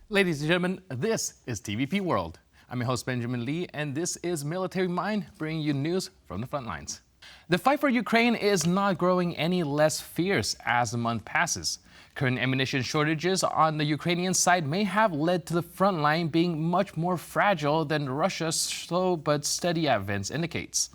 Ladies and gentlemen, this is TVP World. I'm your host, Benjamin Lee, and this is Military Mind, bringing you news from the front lines. The fight for Ukraine is not growing any less fierce as the month passes. Current ammunition shortages on the Ukrainian side may have led to the front line being much more fragile than Russia's slow but steady advance indicates.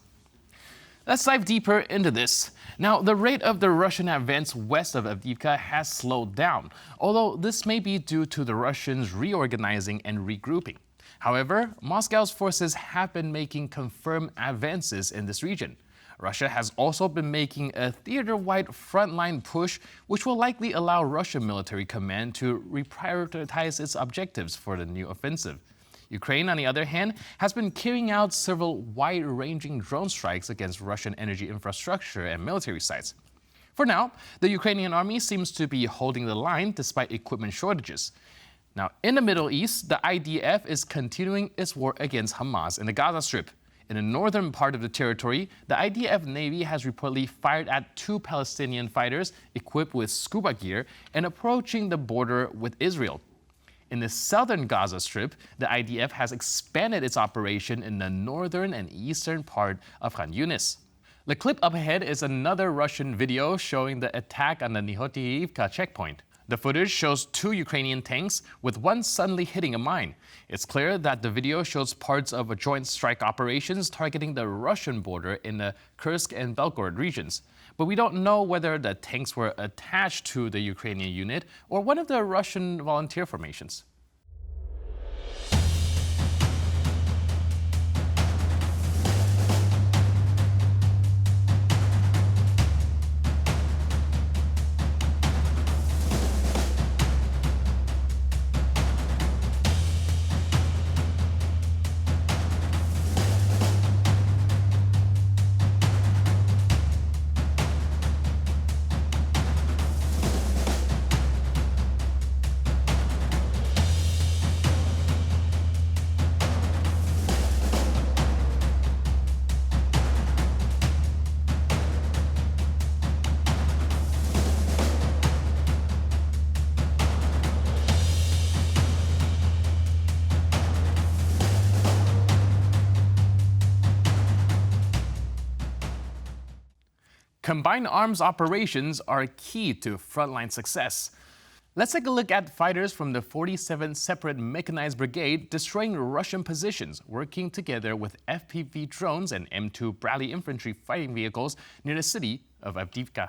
Let's dive deeper into this. Now, the rate of the Russian advance west of Adiivka has slowed down, although this may be due to the Russians reorganizing and regrouping. However, Moscow's forces have been making confirmed advances in this region. Russia has also been making a theater-wide frontline push, which will likely allow Russian military command to reprioritize its objectives for the new offensive. Ukraine, on the other hand, has been carrying out several wide-ranging drone strikes against Russian energy infrastructure and military sites. For now, the Ukrainian army seems to be holding the line despite equipment shortages. Now, in the Middle East, the IDF is continuing its war against Hamas in the Gaza Strip. In the northern part of the territory, the IDF Navy has reportedly fired at 2 Palestinian fighters equipped with scuba gear and approaching the border with Israel. In the southern Gaza Strip, the IDF has expanded its operation in the northern and eastern part of Khan Yunis. The clip up ahead is another Russian video showing the attack on the Adiivka checkpoint. The footage shows 2 Ukrainian tanks, with one suddenly hitting a mine. It's clear that the video shows parts of a joint strike operations targeting the Russian border in the Kursk and Belgorod regions. But we don't know whether the tanks were attached to the Ukrainian unit or one of the Russian volunteer formations. Combined arms operations are key to frontline success. Let's take a look at fighters from the 47th Separate Mechanized Brigade destroying Russian positions, working together with FPV drones and M2 Bradley infantry fighting vehicles near the city of Adiivka.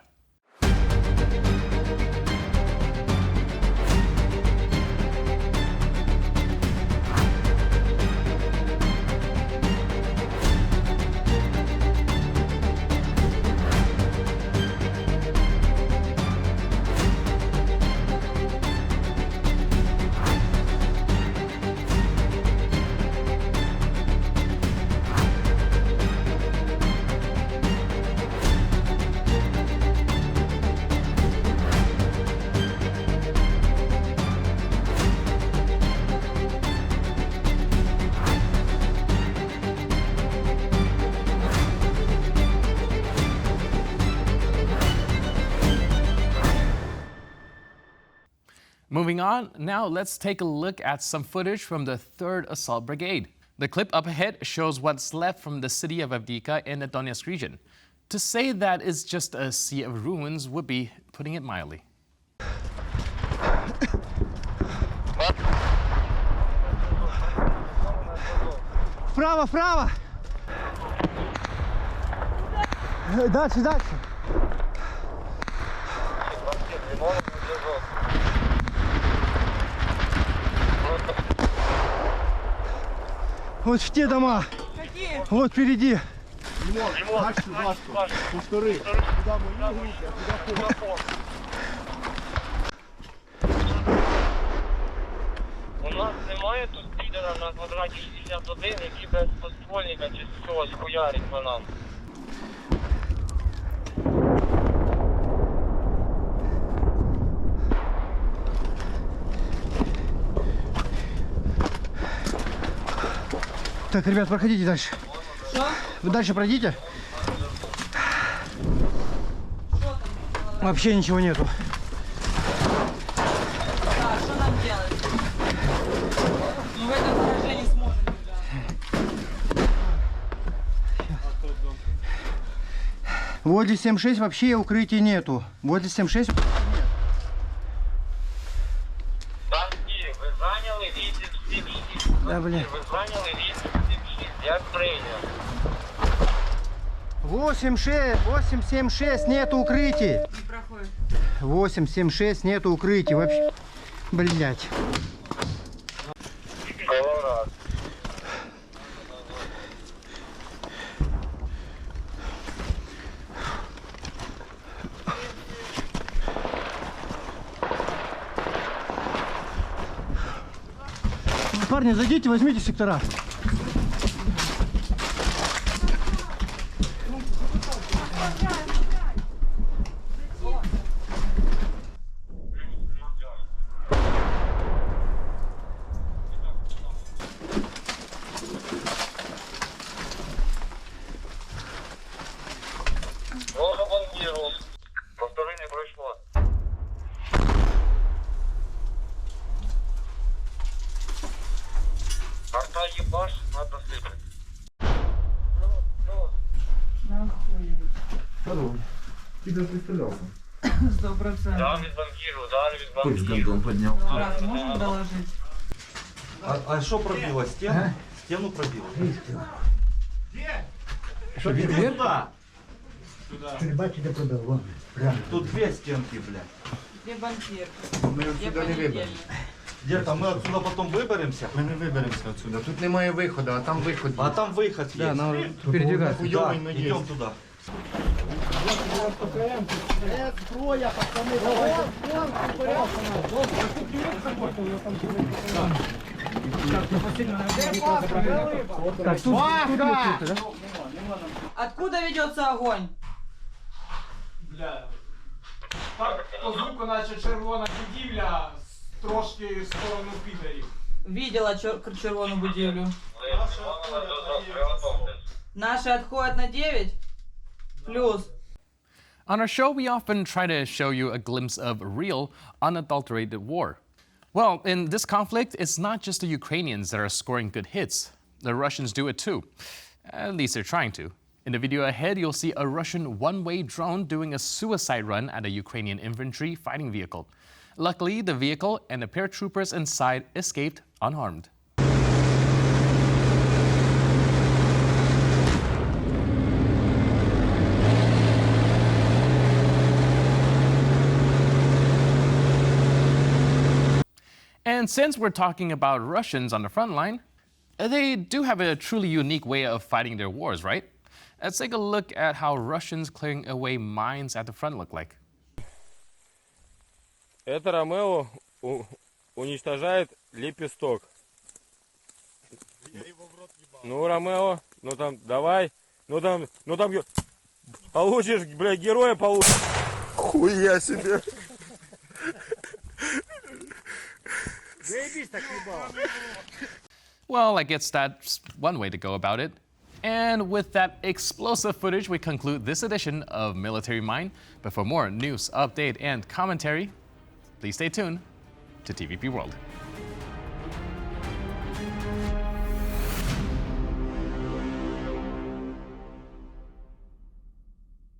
Moving on, now let's take a look at some footage from the 3rd Assault Brigade. The clip up ahead shows what's left from the city of Adiivka in the Donetsk region. To say that it's just a sea of ruins would be putting it mildly. Вправо, вправо! Дальше, дальше! Вот в те дома. Какие? Вот впереди. У нас немає тут лідера на квадраті 61, який без подствольника чи чогось хуярить по нам. Так, ребят, проходите дальше. Что? Вы дальше пройдите. Вообще ничего нету. Так, что нам делать? Возле 7.6 вообще укрытий нету. Возле 7.6 Банки, ви зайняли 876. Да, бля. Ви зайняли 876. Як прийняв? 8.76 нету укрытий. 8.76 нету укрытий вообще. Блять. Колорад. Парни, зайдите, возьмите сектора. Волга бангіру. Повтори не пройшло. Арта ебаш, надо сыпать. Да, від банкіру, да, від банкіру. поднял. Брат, можно доложить? А что пробило? Стену? Стену пробило. Тут две стенки, блядь. Где банкир? Ми отсюда не виберемося. Где-то мы отсюда потом выберемся. Ми не виберемося отсюда. Тут немає виходу, а там виход є. А там выход есть. Передвигаться. Да, Хуйовий, но є. идем туда. Откуда ведется огонь? Так, по звуку, наче червона будівля, трошки в сторону підарів. Видела червоную будівлю. Наши отходят на 9? Плюс. On our show, we often try to show you a glimpse of real, unadulterated war. Well, in this conflict, it's not just the Ukrainians that are scoring good hits. The Russians do it too. At least they're trying to. In the video ahead, you'll see a Russian one-way drone doing a suicide run at a Ukrainian infantry fighting vehicle. Luckily, the vehicle and the paratroopers inside escaped unharmed. And since we're talking about Russians on the front line, they do have a truly unique way of fighting their wars, right? Let's take a look at how Russians clearing away mines at the front look like. Это Ромео уничтожает лепесток. Ну, Ромео, ну там, давай. Ну там, получишь, бля, героя получишь. Хуя себе. Well, I guess that's one way to go about it. And with that explosive footage, we conclude this edition of Military Mind. But for more news, update, and commentary, please stay tuned to TVP World.